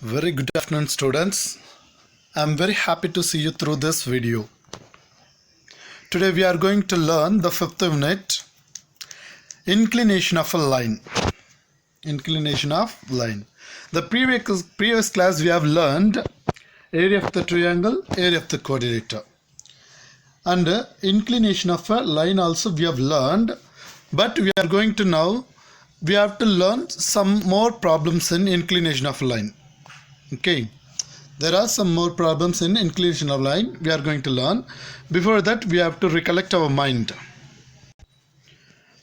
Very good afternoon, students. I am very happy to see you through this video. Today we are going to learn the fifth unit, inclination of a line. Inclination of line. The previous class we have learned area of the triangle, area of the quadrilateral. And inclination of a line also we have learned, but we are going to now, we have to learn some more problems in inclination of a line. Okay, there are some more problems in inclination of line we are going to learn. Before that, we have to recollect our mind.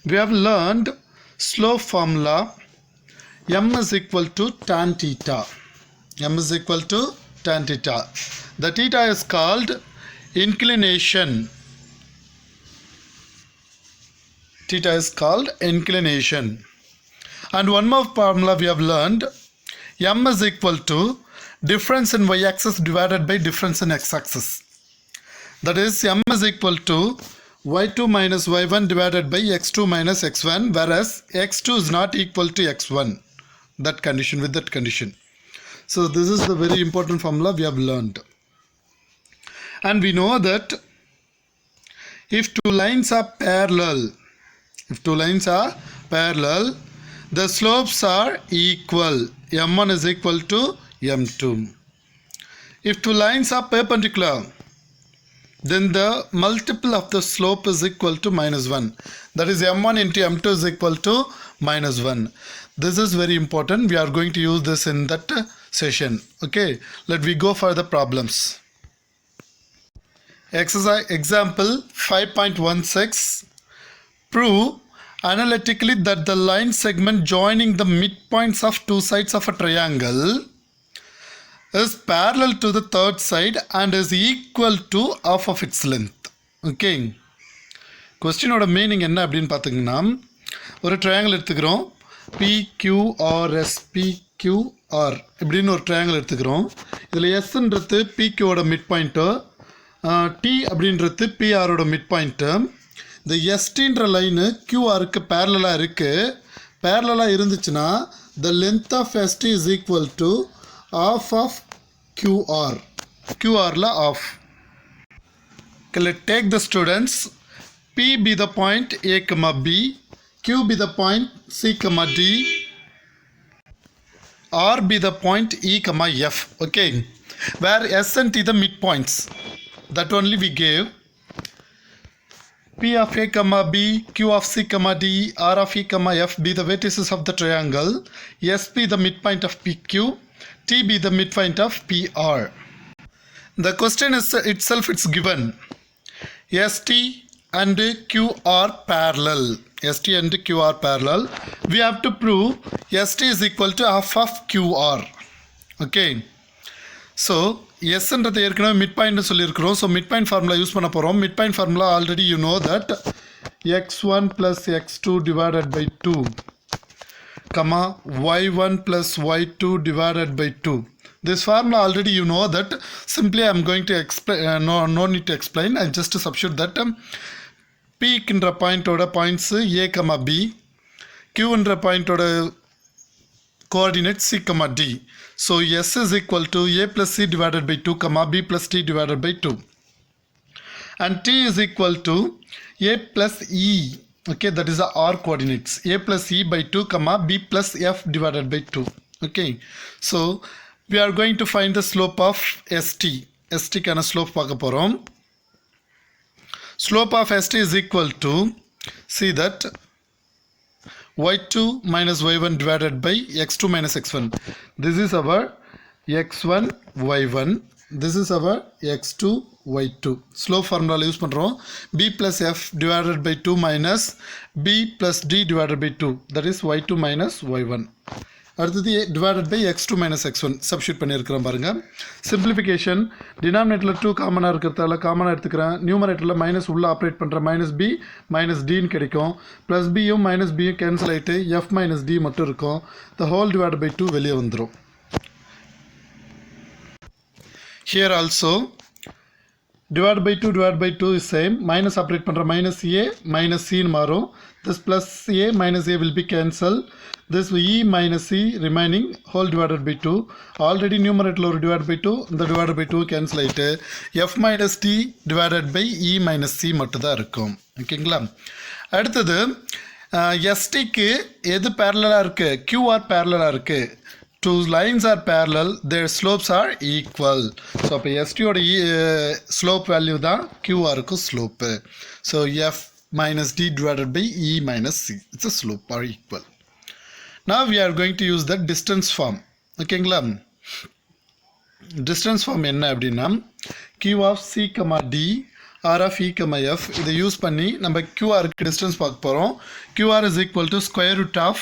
We have learned slope formula. M is equal to tan theta. M is equal to tan theta. The theta is called inclination. Theta is called inclination. And one more formula we have learned. M is equal to difference in y-axis divided by difference in x-axis. That is, M is equal to y2 minus y1 divided by x2 minus x1, whereas x2 is not equal to x1. That condition, with that condition. So this is the very important formula we have learned. And we know that if two lines are parallel, the slopes are equal. M1 is equal to M2. If two lines are perpendicular, then the multiple of the slope is equal to minus 1. That is, M1 into M2 is equal to minus 1. This is very important. We are going to use this in that session. Okay, let me go for the problems. Exercise example 5.16. Prove analytically that the line segment joining the midpoints of two sides of a triangle is parallel to the third side and is equal to half of its length. Okay. Question oda meaning enna appdin pathina ஒரு triangle எடுத்துக்கிறோம் PQRS PQR இப்படின்னு ஒரு triangle எடுத்துக்கிறோம். இதில் S ன்றது PQ ஓட midpoint, T அப்படின்றது PR ஓட midpoint. இந்த STன்ற லைனு QRக்கு பேரலாக இருக்குது. பேரலாக இருந்துச்சுன்னா the length of ST is equal to half of QR. QRல half. Okay, let's take the students. P be the point A, B. Q be the point C, D. R be the point E, F. Okay. Where S and T the midpoints. That only we gave. P of A, B, Q of C, D, R of E, F be the vertices of the triangle. S be the midpoint of PQ. T be the midpoint of PR. The question is itself, it's given. ST and Q are parallel. ST and Q are parallel. We have to prove ST is equal to half of QR. Okay. So, S ன்றது ஏற்கனவே midpoint சொல்லியிருக்கிறோம். So, midpoint formula use பண்ண போகிறோம். Midpoint formula already you know that x1 plus x2 divided by 2, comma y1 plus y2 divided by 2. This formula already you know that. Simply I am going to explain, no need to explain. I just substitute that. P ன்ற point ஓட points A, B. Q ன்ற point ஓட coordinate C, D. So S is equal to A plus C divided by 2, B plus T divided by 2. And T is equal to A plus E. Okay, that is the R coordinates. A plus E by 2, B plus F divided by 2. Okay, so we are going to find the slope of ST. ST kind of slope பார்க்க போகிறோம். Slope of ST is equal to, see that, y2 minus y1 divided by x2 minus x1. This is our x1 y1. This is our x2 y2. Slope formula use பண்ணுறோம். b plus f divided by 2 minus b plus d divided by 2. That is y2 minus y1. அடுத்தது divided by x2 minus x1 substitute பண்ணியிருக்கிறோம் பாருங்க. Simplification, டினாமினேட்டரில் 2 காமனாக இருக்கிறதால காமனாக எடுத்துக்கிறேன். நியூமரேட்டரில் மைனஸ் உள்ள ஆப்ரேட் பண்ணுற மைனஸ் பி மைனஸ் டின்னு கிடைக்கும். ப்ளஸ் பியும் மைனஸ் பியும் கேன்சல் ஆகிட்டு எஃப் மைனஸ் டி மட்டும் இருக்கும். த ஹோல் டிவைட் பை 2 வெளியே வந்துடும். Here also divided by 2 is same. Minus operate பண்ணுற minus a minus c மாறும். This plus a minus a will be cancelled. this e minus c remaining whole divided by 2. Already numerator divided by 2, the divided by 2 cancel ஆயிட்டு f minus t divided by e minus c மட்டும் தான் இருக்கும். ஓகேங்களா? அடுத்தது st க்கு எது parallel இருக்கு? qr parallel இருக்கு. Two lines are parallel, their slopes are equal. So அப்போ st ஓட slope value தான் qr க்கு slope. So f minus d divided by e minus c. It's a slope are equal. Now we are going to use the distance form. ஓகேங்களா? distance form என்ன அப்படின்னா q of c, d r of e, f இதை use பண்ணி நம்ம qr க்கு distance பார்க்க போகிறோம். qr is equal to square root of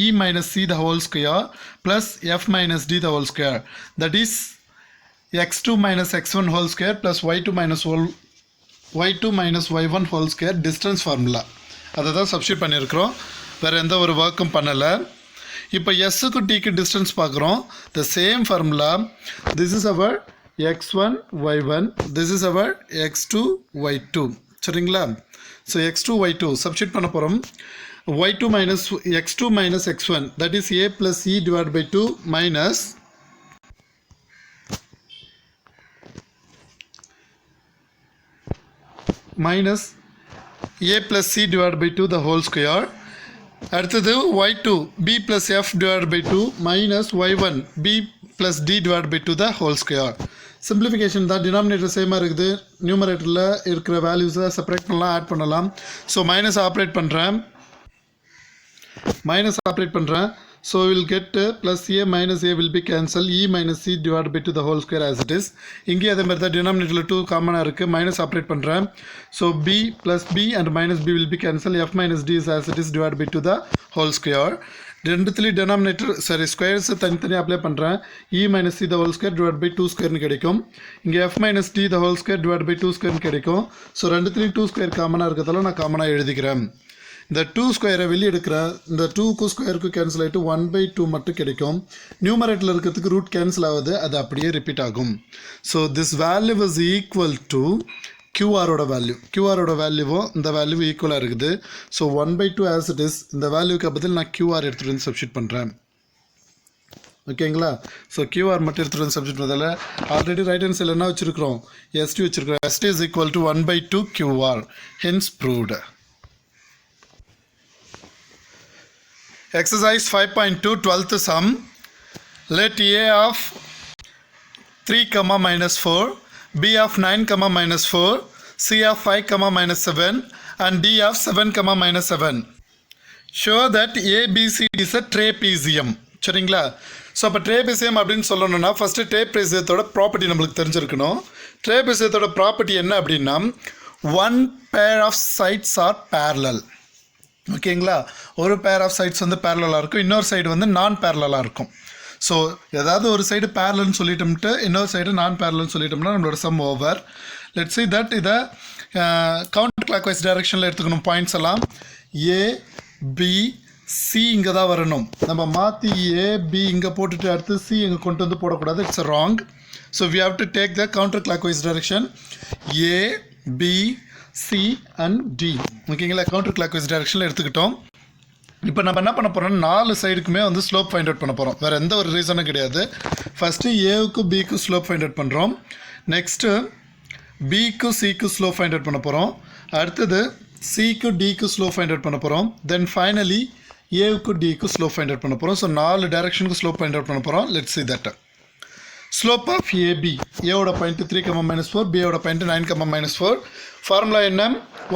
e minus c the whole square plus f minus d the whole square. That is x2 minus x1 whole square plus y2 minus y1 whole square distance formula. அதை தான் substitute பண்ணியிருக்கிறோம். வேறு எந்த ஒரு ஒர்க்கும் பண்ணலை. இப்போ எஸ்ஸுக்கு டிக்கு டிஸ்டன்ஸ் பார்க்குறோம். The same formula. This is our x1 y1, this is our x2 y2. சரிங்களா? ஸோ x2 y2 சப்ஸ்டிட் பண்ண போகிறோம். y2 minus x2 minus x1, that is a plus e divided by 2 minus a plus c divided by 2 the whole square. அடுத்தது y2 b plus f divided by 2 minus y1 b plus d divided by 2 the whole square. Simplification தான். Denominator சேமாக இருக்குது. நியூமரேட்டரில் இருக்கிற வேல்யூஸை separate பண்ணலாம், add பண்ணலாம். So minus operate பண்ணுறேன். So we will get plus a minus a will be cancelled. E minus c divided by 2 the whole square as it is. இங்கே அதே மாதிரி தான் டினாமினேட்டரில் 2 காமனாக இருக்குது. மைனஸ் ஆப்ரேட் பண்ணுறேன். So b plus b and minus b will be cancelled. f minus d is as it is divided by 2 the whole square. ரெண்டுத்துலேயும் denominator squares தனித்தனியாக அப்ளை பண்ணுறேன். e minus c the whole square divided by 2 ஸ்கொயர்னு கிடைக்கும். இங்கே f minus d the whole square divided by 2 ஸ்கொயர்னு கிடைக்கும். So ரெண்டுத்துலேயும் 2 square காமனாக இருக்கிறதால நான் காமனாக எழுதிக்கிறேன். இந்த 2 ஸ்கொயரை வெளியே எடுக்கிறேன். இந்த 2க்கு ஸ்கொயருக்கு கேன்சல் ஆகிட்டு 1/2 மட்டும் கிடைக்கும். நியூமரேட்டரில் இருக்கிறதுக்கு ரூட் கேன்சல் ஆகுது, அது அப்படியே ரிப்பீட் ஆகும். So this value is equal to கியூஆரோட வேல்யூ. கியூஆரோட வேல்யூவும் இந்த வேல்யூ ஈக்குவலாக இருக்குது. So 1/2 as it is. இந்த வேல்யூக்கு பதில் நான் கியூஆர் எடுத்துகிட்டு வந்து சப்ஸ்டிட் பண்ணுறேன். ஓகேங்களா? ஸோ கியூஆர் மட்டும் எடுத்துகிட்டு வந்து சப்ஸ்டிட் பண்ணுறதால ஆல்ரெடி ரைட் ஹேண்ட் சைடில் என்ன வச்சுருக்கிறோம்? எஸ்டி வச்சுருக்கிறோம். SD is equal to 1/2 QR. Hence proved. Exercise 5.2 12th sum. Let a of 3, minus 4, b of 9, minus 4, c of 5, minus 7 and d of 7, minus 7. Show that ABCD is a trapezium. சரிங்களா? So அப்போ ட்ரேபிசியம் அப்படின்னு சொல்லணும்னா first ட்ரேபிசியத்தோட property நம்மளுக்கு தெரிஞ்சிருக்கணும். ட்ரேபிசியத்தோட property என்ன அப்படின்னா 1 pair of sides are parallel. ஓகேங்களா? ஒரு பேர் ஆஃப் சைட்ஸ் வந்து பேரலாக இருக்கும், இன்னொரு சைடு வந்து நான் பேரலாக இருக்கும். ஸோ ஏதாவது ஒரு சைடு பேரலன்னு சொல்லிட்டோம்ட்டு இன்னொரு சைடு நான் பேரலன்னு சொல்லிட்டோம்னா நம்மளோட some over. Let's see that இதை கவுண்டர் கிளாக் வைஸ் டைரெக்ஷனில் எடுத்துக்கணும். பாயிண்ட்ஸ் எல்லாம் ஏ பி சி இங்கே தான் வரணும். நம்ம மாற்றி ஏ பி இங்கே போட்டுட்டு அடுத்து சி இங்கே கொண்டு வந்து போடக்கூடாது. It's wrong. So we have to take the counterclockwise direction A B C and D. ஓகேங்களா? கவுண்டர் கிளாக் வைஸ் டைரெக்ஷனில் எடுத்துக்கிட்டோம். இப்போ நம்ம என்ன பண்ண போகிறோம்? 4 சைடுக்குமே வந்து ஸ்லோப் ஃபைண்ட் அவுட் பண்ண போகிறோம். வேறு எந்த ஒரு ரீசனும் கிடையாது. ஃபஸ்ட்டு ஏவுக்கு பிக்கு ஸ்லோப் ஃபைண்ட் அவுட் பண்ணுறோம். நெக்ஸ்ட்டு பிக்கு சிக்கு ஸ்லோப் ஃபைண்ட் அவுட் பண்ண போகிறோம். அடுத்தது சிக்கு டிக்கு ஸ்லோப் ஃபைண்ட் அவுட் பண்ண போகிறோம். தென் ஃபைனலி ஏவுக்கு டிக்கு ஸ்லோப் ஃபைண்ட் அவுட் பண்ண போகிறோம். ஸோ 4 டைரெக்ஷனுக்கு ஸ்லோப் ஃபைண்ட் அவுட் பண்ண போகிறோம். Let's see that. Slope of AB. ஏவோட பாயிண்ட் 3, minus 4, பியோட பாயிண்ட் 9, minus 4. ஃபார்முலா என்ன?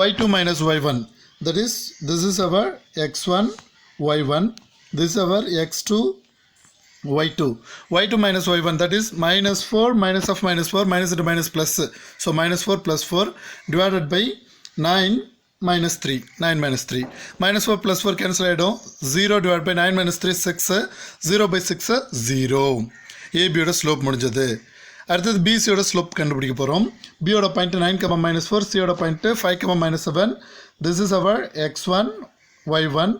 y2 minus y1. That is, this is our x1 y1. This is our x2 y2. y2 minus y1, that is minus 4 minus of minus 4 minus into minus plus. So minus 4 plus 4 divided by 9 minus 3. 9 minus 3. Minus 4 plus 4 cancel ஆகிடும். 0 divided by 9 minus 3 6. 0 by 6 0. ஏபியோட slope முடிஞ்சது. அடுத்தது பிசியோட slope கண்டுபிடிக்க போகிறோம். பியோட point 9, minus 4, சியோட point 5, minus 7. This is our x1 y1.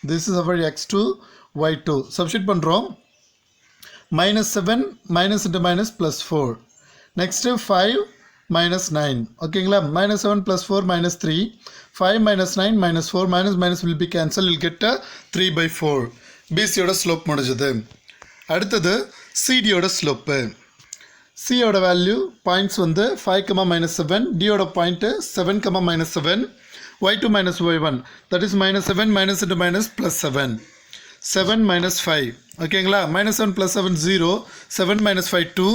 This is our x2 y2. Substitute பண்ணுறோம். minus 7 minus into minus plus 4. Next 5 minus 9. ஓகேங்களா? minus 7 plus 4 minus 3. 5 minus 9 minus 4. Minus minus will be cancelled. You'll get 3/4. பிசியோட slope முடிஞ்சது. அடுத்தது சிடியோட slope. சியோட value points வந்து 5, -7, டியோட point 7, -7, y2 minus y1, that is -7 minus into minus plus 7, 7 minus 5, ஓகேங்களா. -7 plus 7 0, 7 minus 5 2,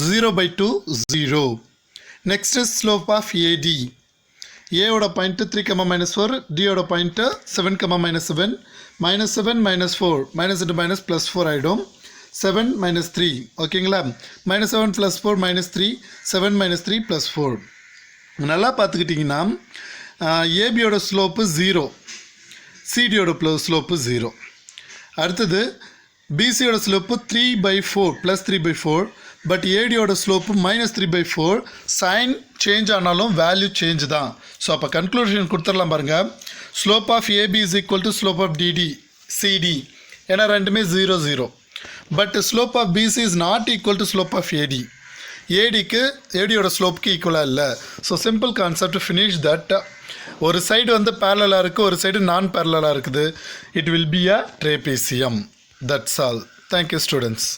0 by 2 0. Next is slope of AD. A ஓட point 3, -4, D ஓட point 7, -7, -7 minus 4, minus into minus plus 4 ஆகிடும். 7 minus 3, ஓகேங்களா. -7 plus 4 minus 3, 7 minus 3 plus 4. நல்லா பார்த்துக்கிட்டிங்கன்னா ஏபியோட slope 0, சிடியோட slope 0. அடுத்தது பிசியோட slope 3/4 plus 3/4, but ஏடியோட ஸ்லோப்பு -3/4. சைன் சேஞ்ச் ஆனாலும் வேல்யூ சேஞ்ச் தான். ஸோ அப்போ கன்க்ளூஷன் கொடுத்துடலாம் பாருங்கள். Slope of AB is equal to slope of DD CD, ஏன்னா ரெண்டுமே 0 0. But slope of BC is not equal to slope of AD. ஏடியோட ஸ்லோப்புக்கு ஈக்குவலாக இல்லை. So simple concept finish that. ஒரு சைடு வந்து பேரலாக இருக்குது, ஒரு சைடு நான் பேரலாக இருக்குது. It will be a trapezium. That's all. Thank you students.